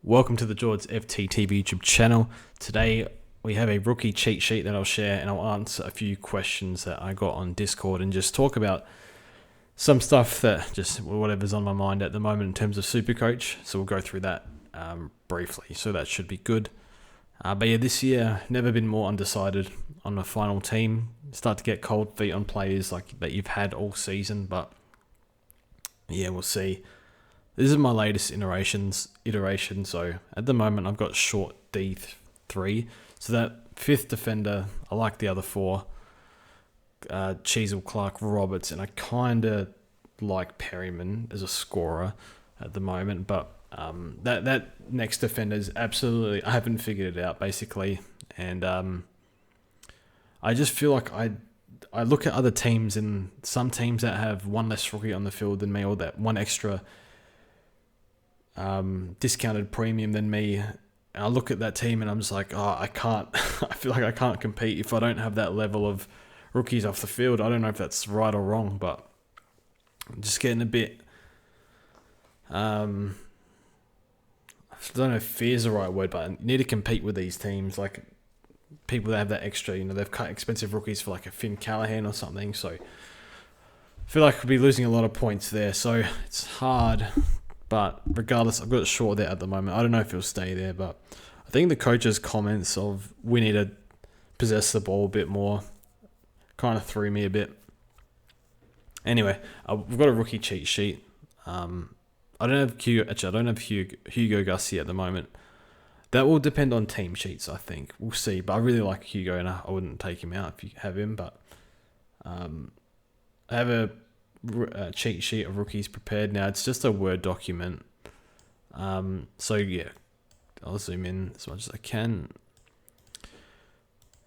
Welcome to the George FTTV YouTube channel. Today we have a rookie cheat sheet that I'll share, and I'll answer a few questions that I got on Discord and just talk about some stuff that just whatever's on my mind at the moment in terms of SuperCoach. So we'll go through that briefly. So that should be good. But yeah, this year never been more undecided on the final team. Start to get cold feet on players like that you've had all season, but yeah, we'll see. This is my latest iteration, so at the moment I've got short D3. So that fifth defender, I like the other four. Cheezel, Clark, Roberts, and I kind of like Perryman as a scorer at the moment. But that next defender is absolutely, I haven't figured it out basically. And I just feel like I look at other teams, and some teams that have one less rookie on the field than me, or that one extra discounted premium than me, and I look at that team and I'm just like, I can't I feel like I can't compete if I don't have that level of rookies off the field. I don't know if that's right or wrong, but I'm just getting a bit I don't know if fear is the right word, but I need to compete with these teams, like people that have that extra, they've cut expensive rookies for like a Finn Callaghan or something, so I feel like I'll be losing a lot of points there, so it's hard. But regardless, I've got it short there at the moment. I don't know if he'll stay there, but I think the coach's comments of we need to possess the ball a bit more kind of threw me a bit. Anyway, we've got a rookie cheat sheet. I don't have Hugo Gussie at the moment. That will depend on team sheets, I think. We'll see. But I really like Hugo, and I wouldn't take him out if you have him. But I have a cheat sheet of rookies prepared now. It's just a Word document. So yeah, I'll zoom in as much as I can.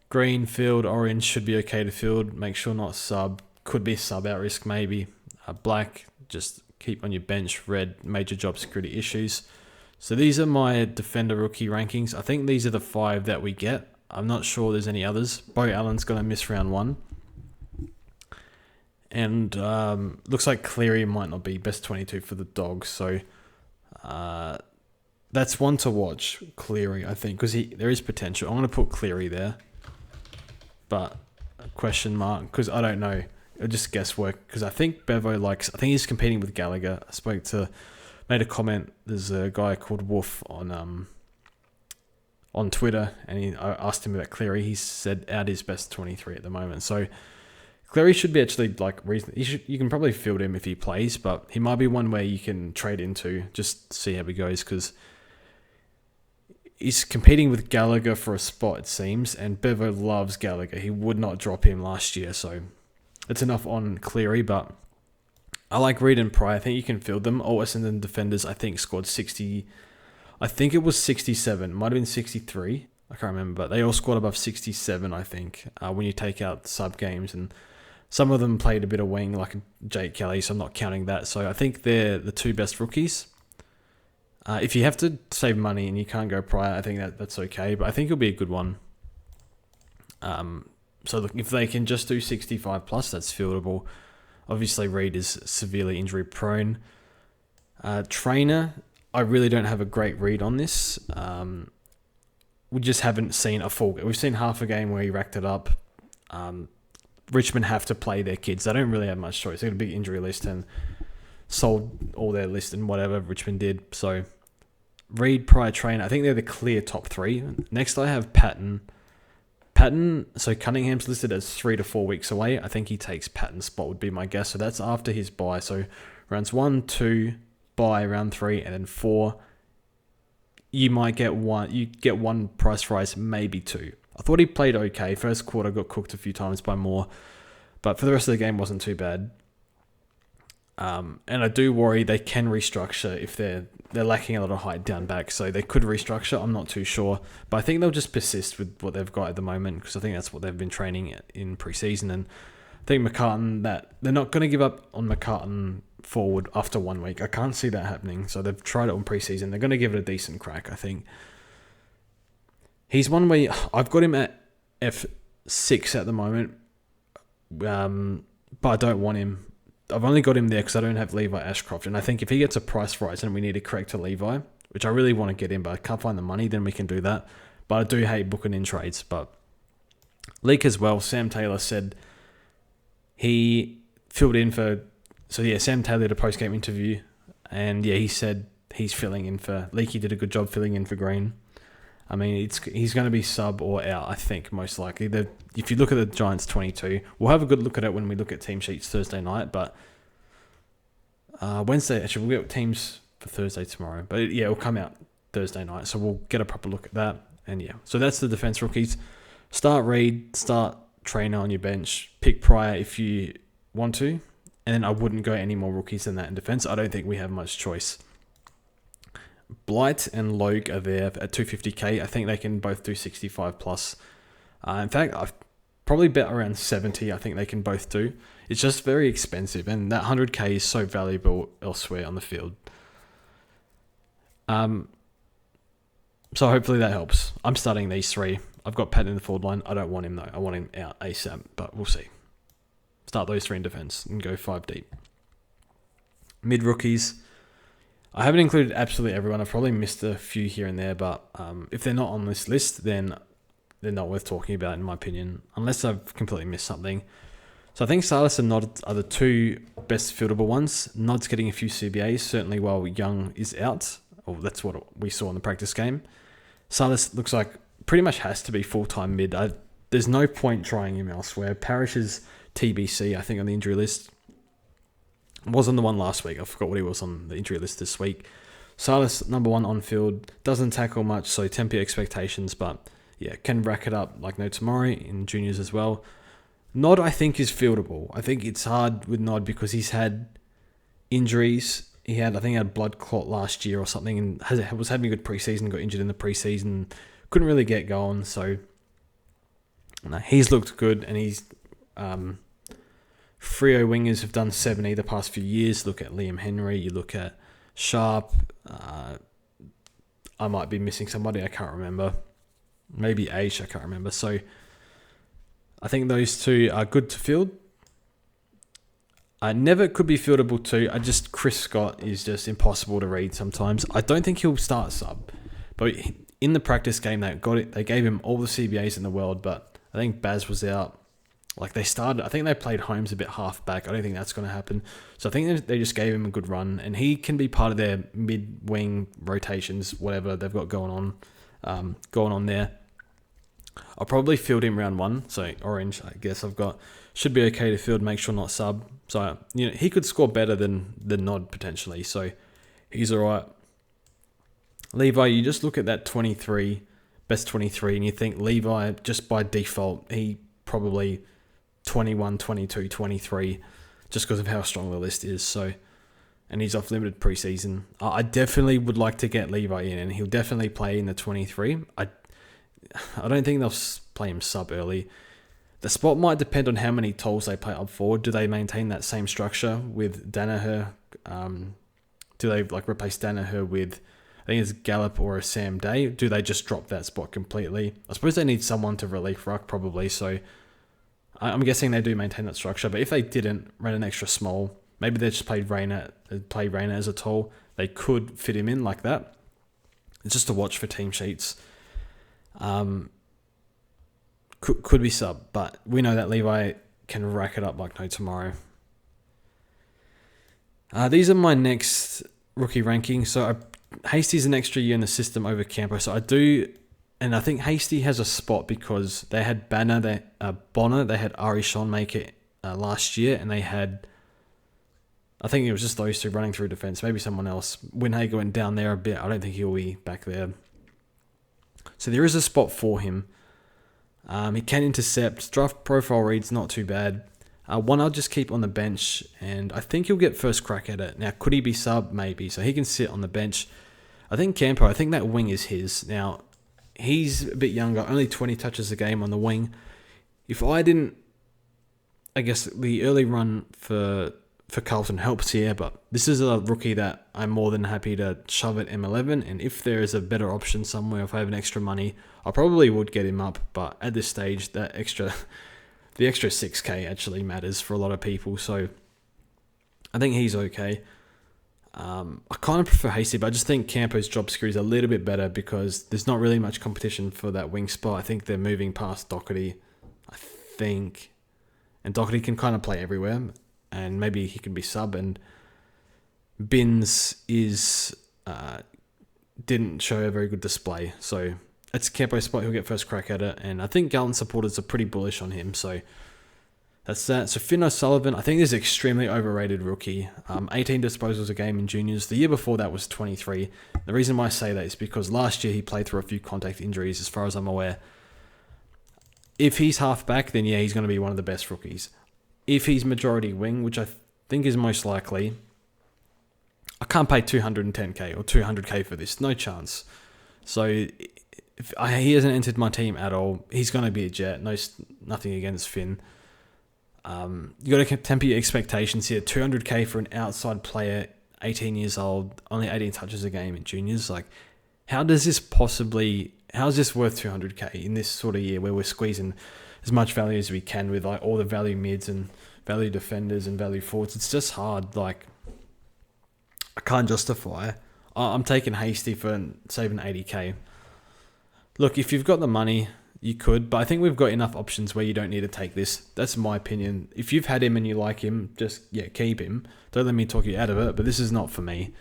Green field, orange should be okay to field. Make sure not sub. Could be sub out risk maybe. Black, just keep on your bench. Red, major job security issues. So these are my defender rookie rankings. I think these are the 5 that we get. I'm not sure there's any others. Bo Allen's gonna miss round 1. And looks like Cleary might not be best 22 for the Dogs, so that's one to watch, Cleary, I think, because there is potential. I'm going to put Cleary there, but a question mark, because I don't know. It'll just guesswork, because I think Bevo I think he's competing with Gallagher. Made a comment, there's a guy called Wolf on Twitter, and I asked him about Cleary. He said out his best 23 at the moment, so Cleary should be actually like reasonable. You can probably field him if he plays, but he might be one where you can trade into, just see how he goes, because he's competing with Gallagher for a spot, it seems, and Bevo loves Gallagher. He would not drop him last year, so it's enough on Cleary. But I like Reed and Pry. I think you can field them. All Essendon defenders, I think, scored 60. I think it was 67. Might have been 63. I can't remember, but they all scored above 67, I think, when you take out sub games, and some of them played a bit of wing, like Jake Kelly, so I'm not counting that. So I think they're the 2 best rookies. If you have to save money and you can't go prior, I think that's okay, but I think it'll be a good one. So look, if they can just do 65 plus, that's fieldable. Obviously, Reed is severely injury prone. Trainer, I really don't have a great read on this. We just haven't seen a full. We've seen half a game where he racked it up. Richmond have to play their kids. They don't really have much choice. They got a big injury list and sold all their list and whatever Richmond did. So Reed, Pryor, Trainer, I think they're the clear top 3. Next I have Patton. So Cunningham's listed as 3 to 4 weeks away. I think he takes Patton's spot would be my guess. So that's after his bye. So rounds 1, 2, bye, round 3, and then 4. You might get one. You get one price rise, maybe 2. I thought he played okay. First quarter got cooked a few times by Moore, but for the rest of the game wasn't too bad. And I do worry they can restructure if they're lacking a lot of height down back, so they could restructure. I'm not too sure, but I think they'll just persist with what they've got at the moment, because I think that's what they've been training in preseason. And I think McCartan, that they're not going to give up on McCartan forward after 1 week. I can't see that happening. So they've tried it on preseason. They're going to give it a decent crack, I think. He's one where I've got him at F6 at the moment, but I don't want him. I've only got him there because I don't have Levi Ashcroft, and I think if he gets a price rise and we need to correct to Levi, which I really want to get in, but I can't find the money, then we can do that. But I do hate booking in trades. But leak as well, Sam Taylor said he filled in for... So yeah, Sam Taylor did a post-game interview, and yeah, he said he's filling in for... Leaky did a good job filling in for Green. I mean, he's going to be sub or out, I think, most likely. If you look at the Giants 22, we'll have a good look at it when we look at team sheets Thursday night, but Wednesday, actually, we'll get teams for Thursday tomorrow. But yeah, it'll come out Thursday night, so we'll get a proper look at that. And yeah, so that's the defense rookies. Start Reed, start Trainer on your bench, pick Pryor if you want to, and then I wouldn't go any more rookies than that in defense. I don't think we have much choice. Blight and Logue are there at 250k. I think they can both do 65 plus. In fact, I've probably bet around 70. I think they can both do. It's just very expensive, and that 100k is so valuable elsewhere on the field. So hopefully that helps. I'm starting these three. I've got Pat in the forward line. I don't want him though. I want him out ASAP, but we'll see. Start those three in defense and go 5 deep. Mid rookies. I haven't included absolutely everyone. I've probably missed a few here and there, but if they're not on this list, then they're not worth talking about, in my opinion, unless I've completely missed something. So I think Salas and Nod are the two best fieldable ones. Nod's getting a few CBAs, certainly while Young is out. Or that's what we saw in the practice game. Salas looks like pretty much has to be full-time mid. There's no point trying him elsewhere. Parrish is TBC, I think, on the injury list. Wasn't the one last week. I forgot what he was on the injury list this week. Salas, number one on field. Doesn't tackle much, so temper your expectations. But yeah, can rack it up like no tomorrow in juniors as well. Nod, I think, is fieldable. I think it's hard with Nod because he's had injuries. I think he had blood clot last year or something and was having a good preseason, got injured in the preseason. Couldn't really get going. So no, he's looked good, and he's... Freo wingers have done 70 the past few years. Look at Liam Henry. You look at Sharp. I might be missing somebody. I can't remember. Maybe Aish. I can't remember. So I think those two are good to field. Never could be fieldable too. Chris Scott is just impossible to read sometimes. I don't think he'll start sub. But in the practice game, they gave him all the CBAs in the world. But I think Baz was out. I think they played Holmes a bit half back. I don't think that's going to happen. So I think they just gave him a good run, and he can be part of their mid-wing rotations, whatever they've got going on there. I'll probably field him round 1. So orange, I guess should be okay to field, make sure not sub. So, he could score better than Nod potentially. So he's all right. Levi, you just look at that 23, best 23, and you think Levi, just by default, he probably 21, 22, 23, just because of how strong the list is. So, and he's off limited preseason. I definitely would like to get Levi in, and he'll definitely play in the 23. I don't think they'll play him sub early. The spot might depend on how many tolls they play up forward. Do they maintain that same structure with Danaher? Do they replace Danaher with, I think it's Gallup or a Sam Day? Do they just drop that spot completely? I suppose they need someone to relieve Ruck probably, so I'm guessing they do maintain that structure. But if they didn't, ran an extra small, maybe they just played Rayner as a toll, they could fit him in like that. It's just a watch for team sheets. Could be sub, but we know that Levi can rack it up like no tomorrow. These are my next rookie rankings. So Hasty's an extra year in the system over Campo. So I do, and I think Hasty has a spot because they had Bonner, they had Ari Sean make it last year, and they had, I think it was just those two running through defense. Maybe someone else. Winhager went down there a bit. I don't think he'll be back there. So there is a spot for him. He can intercept. Draft profile reads not too bad. One I'll just keep on the bench, and I think he'll get first crack at it. Now, could he be sub? Maybe. So he can sit on the bench. I think Campo, I think that wing is his. Now, he's a bit younger, only 20 touches a game on the wing. If I didn't, I guess the early run for Carlton helps here, but this is a rookie that I'm more than happy to shove at M11, and if there is a better option somewhere, if I have an extra money, I probably would get him up, but at this stage, the extra 6k actually matters for a lot of people, so I think he's okay. I kind of prefer Hasty, but I just think Campo's job security is a little bit better because there's not really much competition for that wing spot. I think they're moving past Doherty, I think. And Doherty can kind of play everywhere, and maybe he can be sub. And Binns didn't show a very good display, so it's Campo's spot. He'll get first crack at it, and I think Galton supporters are pretty bullish on him, so that's that. So Finn O'Sullivan, I think, is an extremely overrated rookie. 18 disposals a game in juniors. The year before that was 23. The reason why I say that is because last year he played through a few contact injuries, as far as I'm aware. If he's half-back, then yeah, he's going to be one of the best rookies. If he's majority wing, which I think is most likely, I can't pay 210k or 200k for this. No chance. So he hasn't entered my team at all. He's going to be a jet. Nothing against Finn. You got to temper your expectations here. 200k for an outside player, 18 years old, only 18 touches a game in juniors. Like, how is this worth 200k in this sort of year where we're squeezing as much value as we can with like all the value mids and value defenders and value forwards? It's just hard. Like, I can't justify. I'm taking Hasty for saving 80k. Look, if you've got the money, you could, but I think we've got enough options where you don't need to take this. That's my opinion. If you've had him and you like him, just keep him. Don't let me talk you out of it, but this is not for me.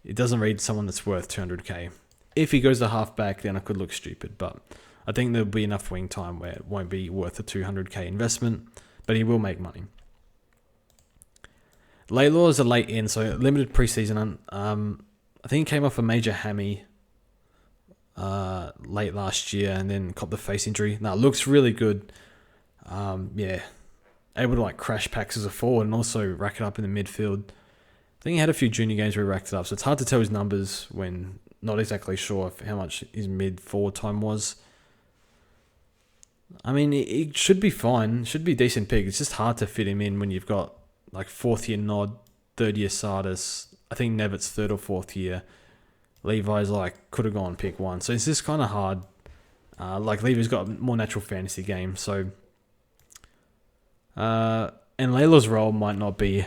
It doesn't read someone that's worth 200k. If he goes to halfback, then I could look stupid, but I think there'll be enough wing time where it won't be worth a 200k investment, but he will make money. Laylaw is a late in, so limited preseason. I think he came off a major hammy late last year and then caught the face injury. Now, looks really good. Able to like crash packs as a forward and also rack it up in the midfield. I think he had a few junior games where he racked it up, so it's hard to tell his numbers when not exactly sure of how much his mid-forward time was. I mean, it should be fine. Should be a decent pick. It's just hard to fit him in when you've got like 4th year Nod, 3rd year Sardis. I think Nevitt's 3rd or 4th year. Levi's like could have gone pick 1. So it's just kind of hard. Like Levi's got a more natural fantasy game. So and Laylaw's role might not be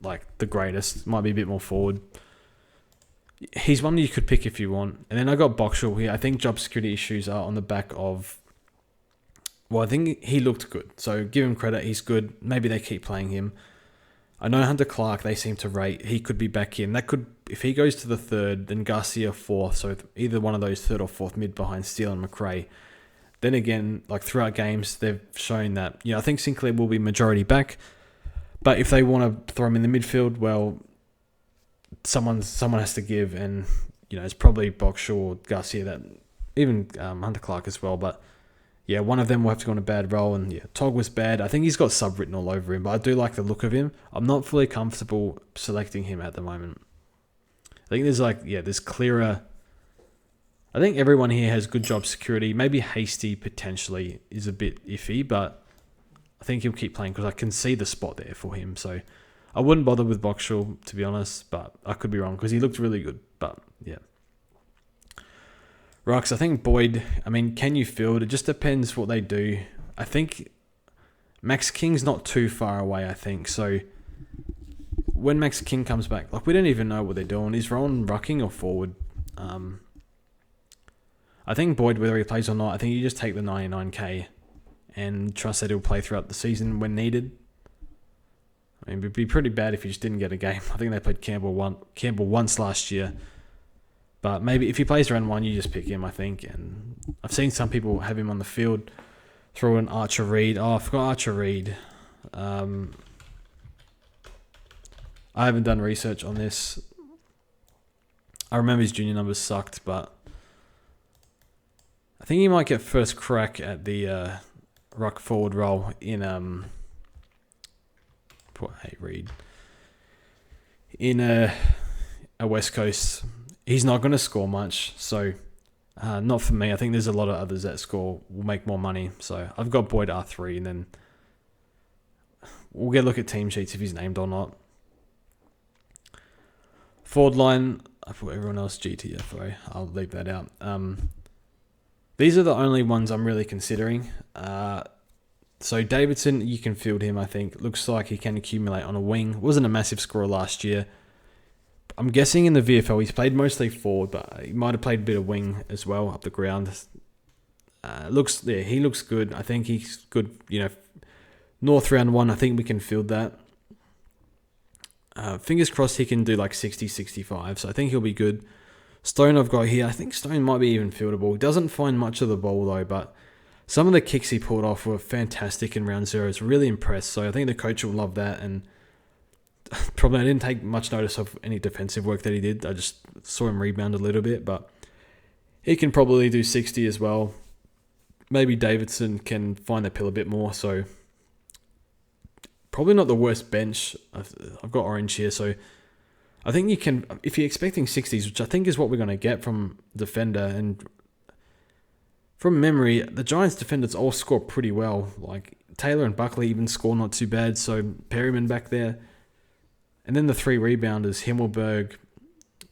like the greatest. Might be a bit more forward. He's one you could pick if you want. And then I got Boxall here. I think job security issues are on the back of... Well, I think he looked good. So give him credit. He's good. Maybe they keep playing him. I know Hunter Clark, they seem to rate. He could be back in. That could, if he goes to the 3rd, then Garcia 4th. So either one of those 3rd or 4th mid behind Steele and McRae. Then again, like throughout games, they've shown that, I think Sinclair will be majority back. But if they want to throw him in the midfield, well, someone has to give. And, it's probably Boxall or Garcia, that even Hunter Clark as well. But yeah, one of them will have to go on a bad role. And yeah, Tog was bad. I think he's got sub written all over him, but I do like the look of him. I'm not fully comfortable selecting him at the moment. I think there's clearer... I think everyone here has good job security. Maybe Hasty potentially is a bit iffy, but I think he'll keep playing because I can see the spot there for him. So I wouldn't bother with Boxall, to be honest, but I could be wrong because he looked really good. But yeah. Rucks, I think Boyd, can you field? It just depends what they do. I think Max King's not too far away, I think. So when Max King comes back, we don't even know what they're doing. Is Rowan rucking or forward? I think Boyd, whether he plays or not, I think you just take the 99k and trust that he'll play throughout the season when needed. It'd be pretty bad if he just didn't get a game. I think they played Campbell once last year. But maybe if he plays round 1, you just pick him, I think. And I've seen some people have him on the field, throw in Archer Reed. Oh, I forgot Archer Reed. I haven't done research on this. I remember his junior numbers sucked, but I think he might get first crack at the ruck forward role in Reed in a West Coast. He's not going to score much, so not for me. I think there's a lot of others that will make more money. So I've got Boyd R3, and then we'll get a look at team sheets if he's named or not. Forward line, I put everyone else GTF, though. I'll leave that out. These are the only ones I'm really considering. So Davidson, you can field him, I think. Looks like he can accumulate on a wing. Wasn't a massive scorer last year. I'm guessing in the VFL he's played mostly forward, but he might have played a bit of wing as well up the ground. He looks good. I think he's good. North round 1, I think we can field that. Fingers crossed he can do like 60, 65. So I think he'll be good. Stone I've got here. I think Stone might be even fieldable. He doesn't find much of the ball though, but some of the kicks he pulled off were fantastic in round 0. It's really impressed. So I think the coach will love that. And probably I didn't take much notice of any defensive work that he did. I just saw him rebound a little bit, but he can probably do 60 as well. Maybe Davidson can find the pill a bit more. So probably not the worst bench. I've got orange here, so I think you can, if you're expecting 60s, which I think is what we're going to get from defender, and from memory, the Giants defenders all score pretty well. Like Taylor and Buckley even score not too bad, so Perryman back there. And then the 3 rebounders, Himmelberg,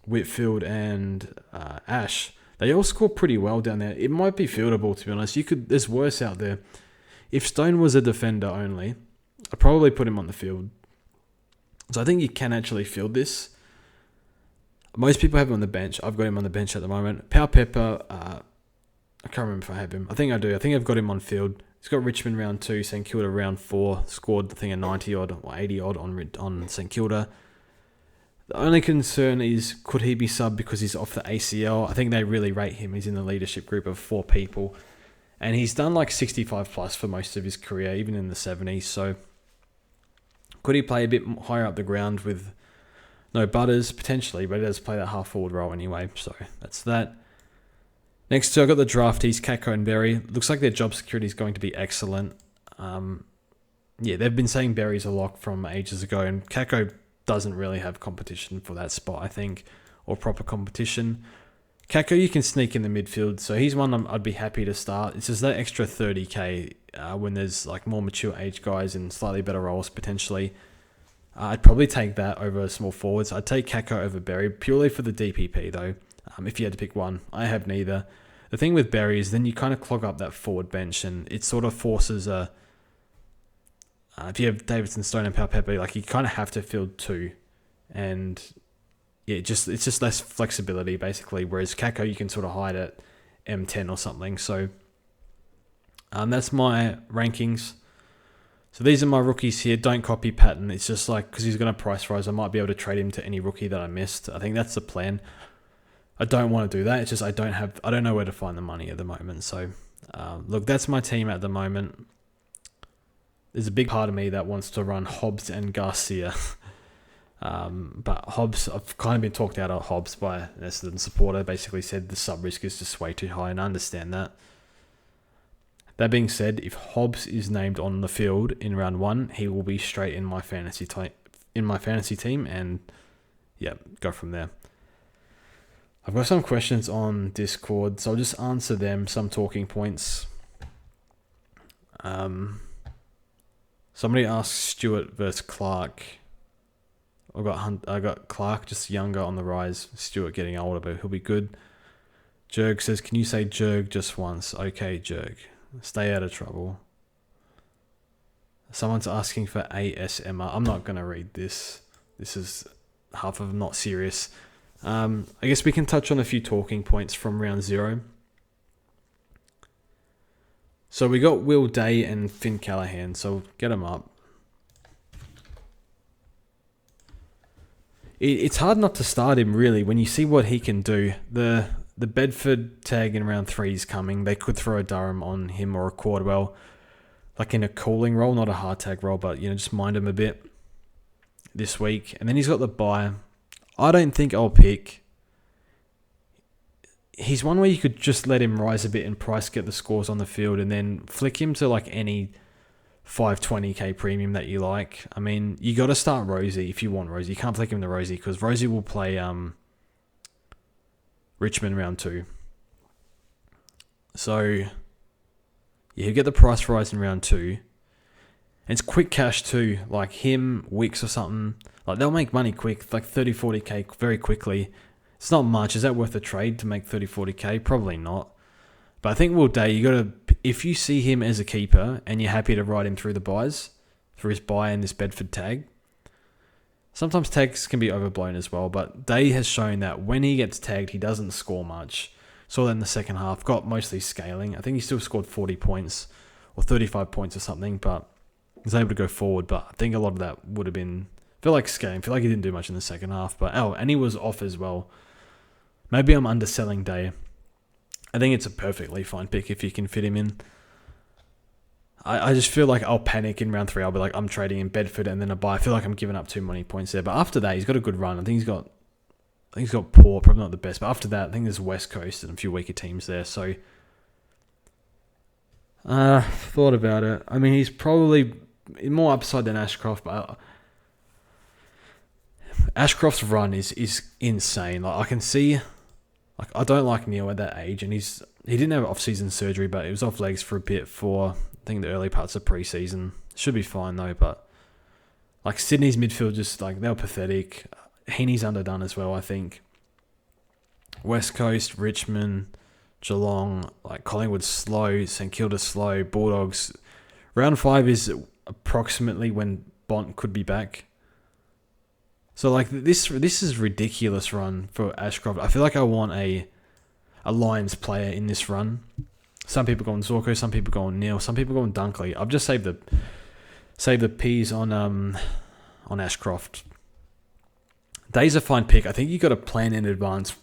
Whitfield, and Ash, they all score pretty well down there. It might be fieldable, to be honest. There's worse out there. If Stone was a defender only, I'd probably put him on the field. So I think you can actually field this. Most people have him on the bench. I've got him on the bench at the moment. Pau Pepper, I can't remember if I have him. I think I do. I think I've got him on field. He's got Richmond round 2, St Kilda round 4. Scored, I think, a 90-odd or 80-odd on St Kilda. The only concern is, could he be subbed because he's off the ACL? I think they really rate him. He's in the leadership group of 4 people. And he's done like 65 plus for most of his career, even in the 70s. So could he play a bit higher up the ground with no Butters? Potentially, but he does play that half-forward role anyway. So that's that. Next two, I've got the draftees, Kako and Berry. Looks like their job security is going to be excellent. They've been saying Berry's a lock from ages ago, and Kako doesn't really have competition for that spot, I think, or proper competition. Kako, you can sneak in the midfield, so he's one I'd be happy to start. It's just that extra 30k when there's like more mature age guys in slightly better roles potentially. I'd probably take that over small forwards. I'd take Kako over Berry purely for the DPP though. If you had to pick one, I have neither. The thing with Berry is then you kind of clog up that forward bench, and it sort of forces if you have Davidson, Stone, and Pau Pepper, like you kind of have to field 2, and it's just less flexibility basically. Whereas Kako, you can sort of hide at M10 or something. So that's my rankings. So these are my rookies here. Don't copy Patton. It's just like, because he's going to price rise, I might be able to trade him to any rookie that I missed. I think that's the plan. I don't want to do that. It's just I don't know where to find the money at the moment. So look, that's my team at the moment. There's a big part of me that wants to run Hobbs and Garcia. But Hobbs, I've kind of been talked out of Hobbs by an Essendon supporter. Basically said the sub risk is just way too high, and I understand that. That being said, if Hobbs is named on the field in round 1, he will be straight in my fantasy team, and go from there. I've got some questions on Discord, so I'll just answer them. Some talking points. Somebody asked Stewart versus Clark. I got Clark just younger on the rise. Stewart getting older, but he'll be good. Jurg says, "Can you say Jurg just once?" Okay, Jurg. Stay out of trouble. Someone's asking for ASMR. I'm not going to read this. This is half of not serious. I guess we can touch on a few talking points from round 0. So we got Will Day and Finn Callaghan, so get them up. It's hard not to start him, really, when you see what he can do. The Bedford tag in round 3 is coming. They could throw a Durham on him or a Cordwell, like in a cooling role, not a hard tag role, but just mind him a bit this week. And then he's got the bye. I don't think I'll pick. He's one where you could just let him rise a bit and Price get the scores on the field, and then flick him to like any 520k premium that you like. I mean, you got to start Rosie if you want Rosie. You can't flick him to Rosie because Rosie will play Richmond round 2. So you get the price rise in round 2. And it's quick cash too, like him, Wicks or something. Like they'll make money quick, like 30, 40k very quickly. It's not much. Is that worth a trade to make 30, 40k? Probably not. But I think Will Day, you got to, if you see him as a keeper and you're happy to ride him through the buys, through his buy and this Bedford tag, Sometimes tags can be overblown as well, but Day has shown that when he gets tagged, he doesn't score much. Saw that in the second half, got mostly scaling. I think he still scored 40 points or 35 points or something, but he was able to go forward. But I think a lot of that would have been, feel like scaling. Feel like he didn't do much in the second half. But and he was off as well. Maybe I'm underselling Day. I think it's a perfectly fine pick if you can fit him in. I just feel like I'll panic in round 3. I'll be like, I'm trading in Bedford and then a buy. I feel like I'm giving up too many points there. But after that, he's got a good run. I think he's got poor, probably not the best. But after that, I think there's West Coast and a few weaker teams there. So, thought about it. I mean, he's probably more upside than Ashcroft, but Ashcroft's run is insane. Like, I can see, like, I don't like Neil at that age, and he didn't have off-season surgery, but he was off legs for a bit for, I think, the early parts of pre-season. Should be fine though, but like Sydney's midfield, just like, they were pathetic. Heaney's underdone as well, I think. West Coast, Richmond, Geelong, like Collingwood slow, St Kilda slow, Bulldogs. Round 5 is approximately when Bont could be back. So like this is ridiculous run for Ashcroft. I feel like I want a Lions player in this run. Some people go on Zorko, some people go on Neil, some people go on Dunkley. I've just saved the P's on Ashcroft. Day's a fine pick. I think you got to plan in advance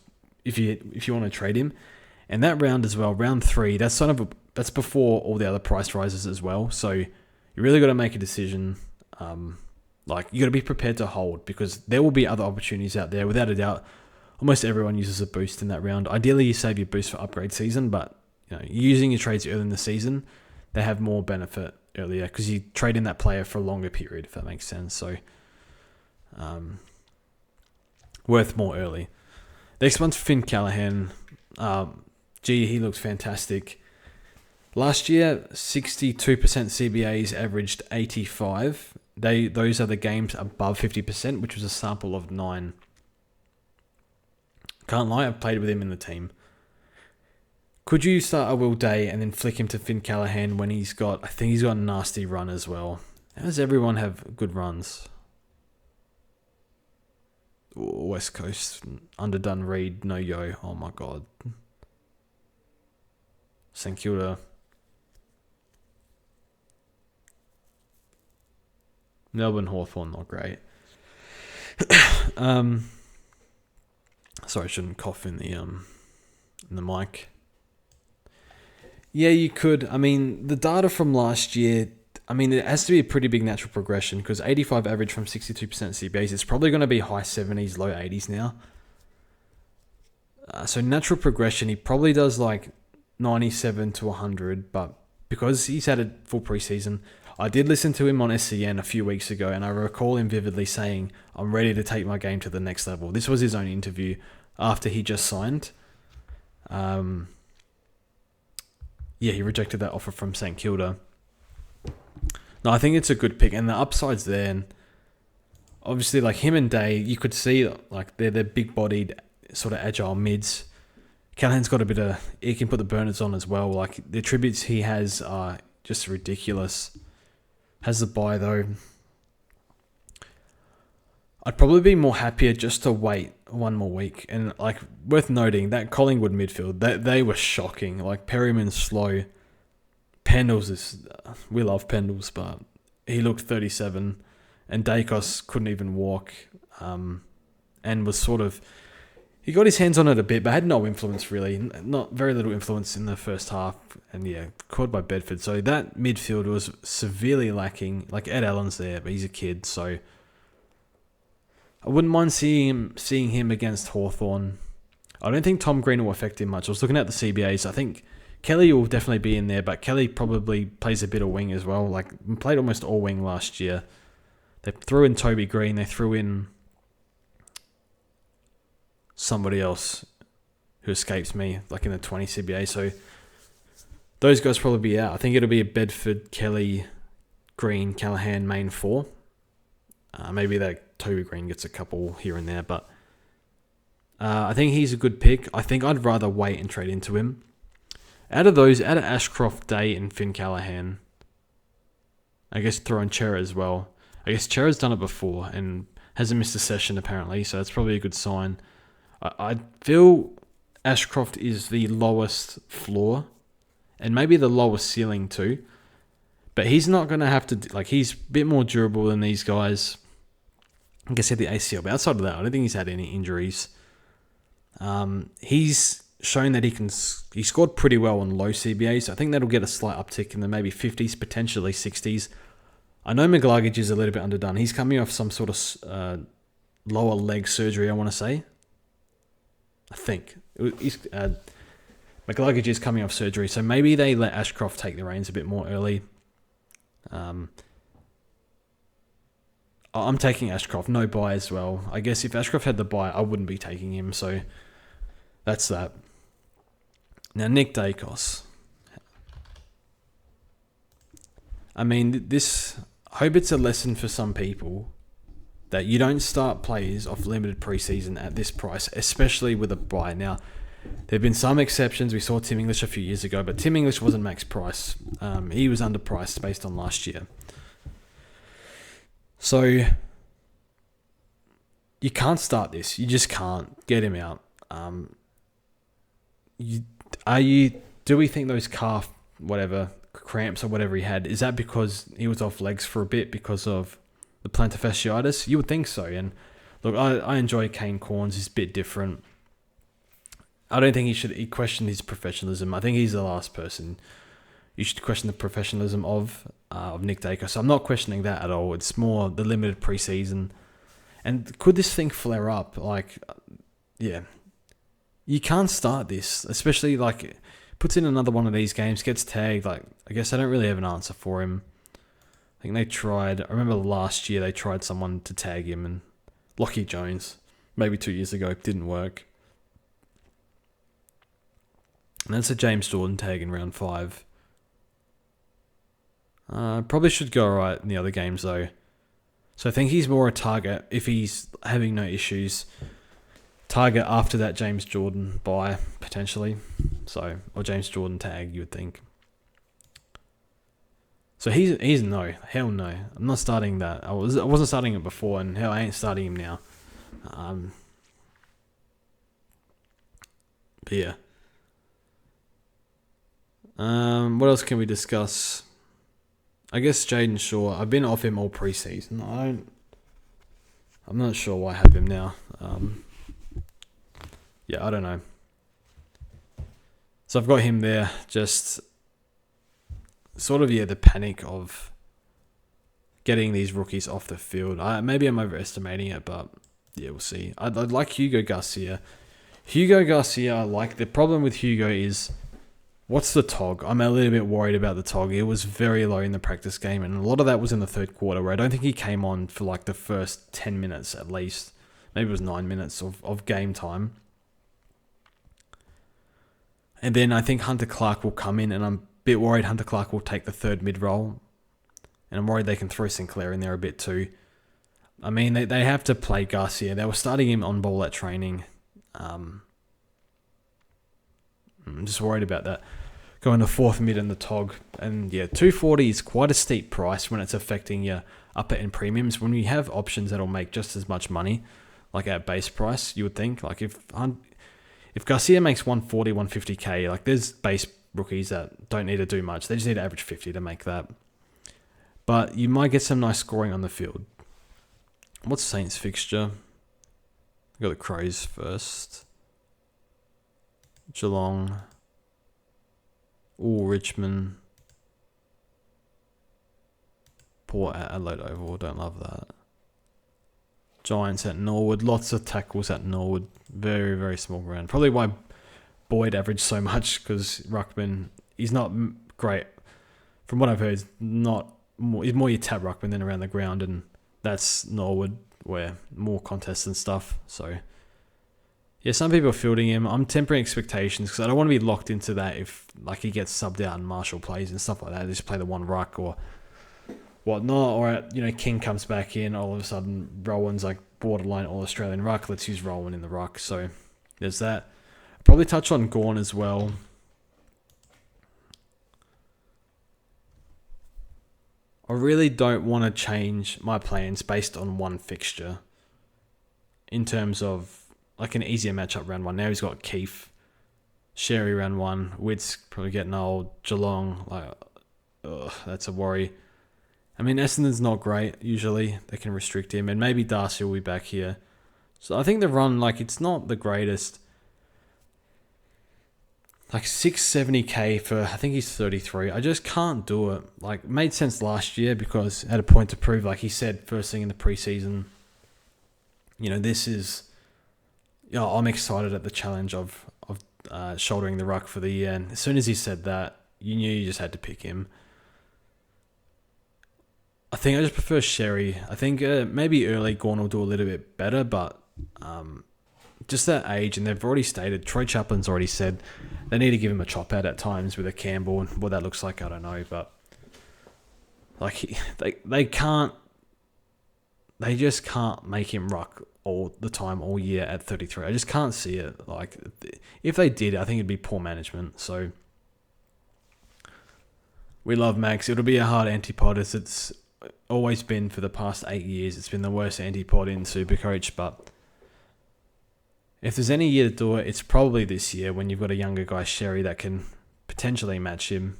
if you want to trade him. And that round as well, round 3, that's before all the other price rises as well. So you really got to make a decision. Like, you got to be prepared to hold, because there will be other opportunities out there. Without a doubt, almost everyone uses a boost in that round. Ideally, you save your boost for upgrade season, but using your trades early in the season, they have more benefit earlier because you trade in that player for a longer period, if that makes sense. So, worth more early. Next one's Finn Callaghan. He looks fantastic. Last year, 62% CBAs averaged 85. Those are the games above 50%, which was a sample of 9. Can't lie, I've played with him in the team. Could you start a Will Day and then flick him to Finn Callaghan when I think he's got a nasty run as well? How does everyone have good runs? West Coast, underdone Reed, no yo. Oh my god. St Kilda. Melbourne Hawthorn, not great. Sorry, I shouldn't cough in the mic. Yeah, you could. I mean, the data from last year, I mean, it has to be a pretty big natural progression, because 85 average from 62% CBAs, it's probably going to be high 70s, low 80s now. So natural progression, he probably does like 97 to 100, but because he's had a full preseason, I did listen to him on SCN a few weeks ago, and I recall him vividly saying, I'm ready to take my game to the next level. This was his own interview after he just signed. He rejected that offer from St Kilda. No, I think it's a good pick, and the upside's there. And obviously, like him and Day, you could see like they're big-bodied, sort of agile mids. Callaghan's got he can put the burners on as well. Like, the attributes he has are just ridiculous. Has the buy though. I'd probably be more happier just to wait one more week. And like, worth noting, that Collingwood midfield, they were shocking. Like, Perryman's slow. Pendles is, we love Pendles, but he looked 37, and Daicos couldn't even walk, and was sort of, he got his hands on it a bit, but had no influence really, not very little influence in the first half, and caught by Bedford. So that midfield was severely lacking. Like, Ed Allen's there, but he's a kid, so I wouldn't mind seeing him against Hawthorn. I don't think Tom Green will affect him much. I was looking at the CBAs. I think Kelly will definitely be in there, but Kelly probably plays a bit of wing as well. Like, played almost all wing last year. They threw in Toby Green. They threw in somebody else who escapes me, like in the 20 CBA. So those guys probably be out. I think it'll be a Bedford, Kelly, Green, Callaghan main 4. Maybe that Toby Green gets a couple here and there, but I think he's a good pick. I think I'd rather wait and trade into him. Out of Ashcroft, Day, and Finn Callaghan, I guess throw in Chera as well. I guess Chera's done it before and Hasn't missed a session apparently, so that's probably a good sign. I feel Ashcroft is the lowest floor and maybe the lowest ceiling too. But he's not going to have to... he's a bit more durable than these guys. I guess he had the ACL, but outside of that, I don't think he's had any injuries. He's shown that he scored pretty well on low CBA, so I think that'll get a slight uptick in the maybe 50s, potentially 60s. I know McGluggage is a little bit underdone. He's coming off some sort of lower leg surgery, I want to say. I think. McGluggage is coming off surgery, so maybe they let Ashcroft take the reins a bit more early. I'm taking Ashcroft, no buy as well. I guess if Ashcroft had the buy, I wouldn't be taking him, so that's that. Now, Nick Daicos. I mean, I hope it's a lesson for some people that you don't start players off limited preseason at this price, especially with a buy. Now, there have been some exceptions. We saw Tim English a few years ago, but Tim English wasn't max price. He was underpriced based on last year. So, you can't start this. You just can't. Get him out. Do we think those calf, cramps or whatever he had, is that because he was off legs for a bit because of the plantar fasciitis? You would think so. And look, I enjoy Kane Corns. He's a bit different. I don't think he questioned his professionalism. I think he's the last person you should question the professionalism of Nick Daicos. So I'm not questioning that at all. It's more the limited preseason. And could this thing flare up? You can't start this, especially puts in another one of these games, gets tagged. I guess I don't really have an answer for him. I think they tried. I remember last year they tried someone to tag him, and Lockie Jones, maybe 2 years ago, didn't work. And that's a James Jordan tag in round 5. Probably should go alright in the other games though. So I think he's more a target if he's having no issues. Target after that James Jordan buy, potentially. Or James Jordan tag, you would think. So he's no. Hell no. I'm not starting that. I wasn't starting it before, and hell, I ain't starting him now. But yeah. What else can we discuss? I guess Jaden Shaw. I've been off him all preseason. I'm not sure why I have him now. I don't know. So I've got him there. Just sort of the panic of getting these rookies off the field. Maybe I'm overestimating it, but yeah, we'll see. I'd like Hugo Garcia. The problem with Hugo is, what's the TOG? I'm a little bit worried about the TOG. It was very low in the practice game, and a lot of that was in the third quarter, where I don't think he came on for the first 10 minutes at least. Maybe it was 9 minutes of game time. And then I think Hunter Clark will come in, and I'm a bit worried Hunter Clark will take the third mid-roll. And I'm worried they can throw Sinclair in there a bit too. I mean, they have to play Garcia. They were starting him on ball at training. I'm just worried about that. Going to fourth mid in the TOG. And yeah, 240 is quite a steep price when it's affecting your upper end premiums. When you have options that'll make just as much money, at base price, you would think. If Garcia makes 140, 150k, there's base rookies that don't need to do much. They just need to average 50 to make that. But you might get some nice scoring on the field. What's Saints fixture? We've got the Crows first. Geelong. Richmond. Port at Adelaide Oval. Don't love that. Giants at Norwood. Lots of tackles at Norwood. Very, very small ground. Probably why Boyd averaged so much, because Ruckman, he's not great. From what I've heard, he's more your tap Ruckman than around the ground, and that's Norwood, where more contests and stuff. So, yeah, some people are fielding him. I'm tempering expectations because I don't want to be locked into that if he gets subbed out and Marshall plays and stuff like that. Just play the one Ruck or whatnot, or King comes back in, all of a sudden Rowan's borderline All-Australian Ruck. Let's use Rowan in the Ruck. So there's that. Probably touch on Gawn as well. I really don't want to change my plans based on one fixture. in terms of like an easier matchup round 1. Now he's got Keith, Sherry round 1, Witt's probably getting old, Geelong, that's a worry. I mean, Essendon's not great usually. They can restrict him, and maybe Darcy will be back here. So I think the run, it's not the greatest. 670k for, I think he's 33. I just can't do it. It made sense last year because at a point to prove, like he said first thing in the preseason, this is, I'm excited at the challenge of shouldering the ruck for the year. And as soon as he said that, you knew you just had to pick him. I think I just prefer Sherry. I think maybe early Gorn will do a little bit better, but just that age, and they've already stated, Troy Chaplin's already said they need to give him a chop out at times with a Campbell, and what that looks like, I don't know, but they just can't make him ruck all the time, all year at 33. I just can't see it. If they did, I think it'd be poor management. So we love Max. It'll be a hard antipod, as it's always been for the past 8 years. It's been the worst antipod in SuperCoach, but if there's any year to do it, it's probably this year when you've got a younger guy, Sherry, that can potentially match him.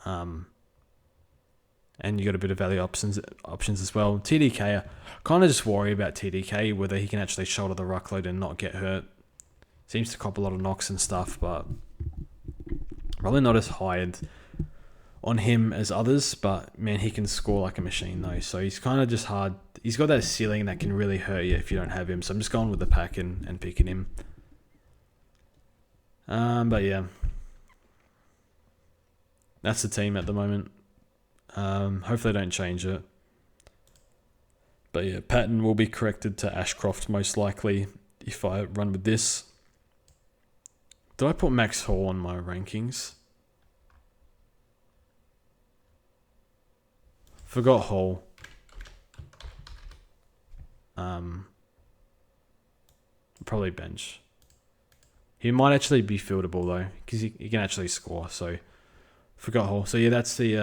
And you got a bit of value options as well. TDK, I kind of just worry about TDK, whether he can actually shoulder the ruckload and not get hurt. Seems to cop a lot of knocks and stuff, but probably not as high on him as others. But man, he can score like a machine though. So he's kind of just hard. He's got that ceiling that can really hurt you if you don't have him. So I'm just going with the pack and picking him. But yeah, that's the team at the moment. Hopefully they don't change it. But yeah, Patton will be corrected to Ashcroft most likely if I run with this. Did I put Max Hall on my rankings? Forgot Hall. Probably bench. He might actually be fieldable though, because he can actually score. So forgot Hall. So yeah, that's the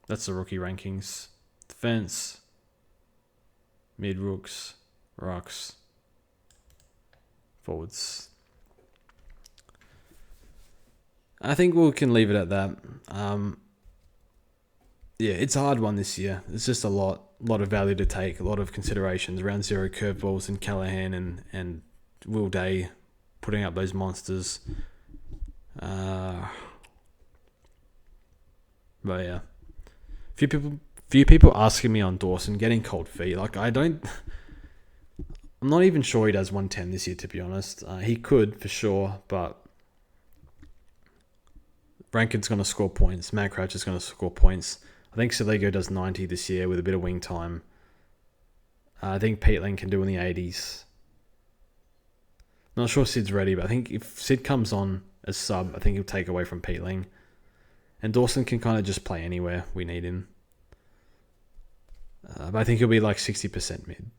rookie rankings. Defense, mid rooks, rucks, forwards. I think we can leave it at that. Yeah, it's a hard one this year. It's just a lot of value to take, a lot of considerations. Around 0 curveballs and Callaghan and Will Day putting up those monsters. But yeah. Few people asking me on Dawson, getting cold feet. I'm not even sure he does 110 this year, to be honest. He could, for sure, but Rankin's going to score points. Matt Crouch is going to score points. I think Saligo does 90 this year with a bit of wing time. I think Peatling can do in the 80s. Not sure Sid's ready, but I think if Sid comes on as sub, I think he'll take away from Peatling. And Dawson can kind of just play anywhere we need him. But I think he'll be 60% mid.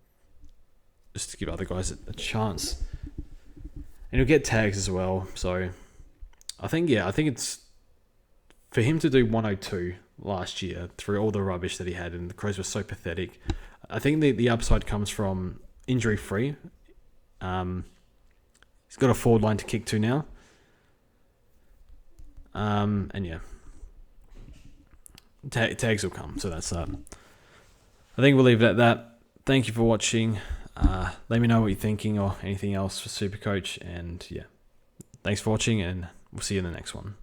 Just to give other guys a chance. And he'll get tags as well. So I think it's for him to do 102 last year through all the rubbish that he had, and the Crows were so pathetic. I think the upside comes from injury free. He's got a forward line to kick to now. And yeah. Tags will come, so that's that. I think we'll leave it at that. Thank you for watching. Let me know what you're thinking or anything else for SuperCoach. And yeah, thanks for watching, and we'll see you in the next one.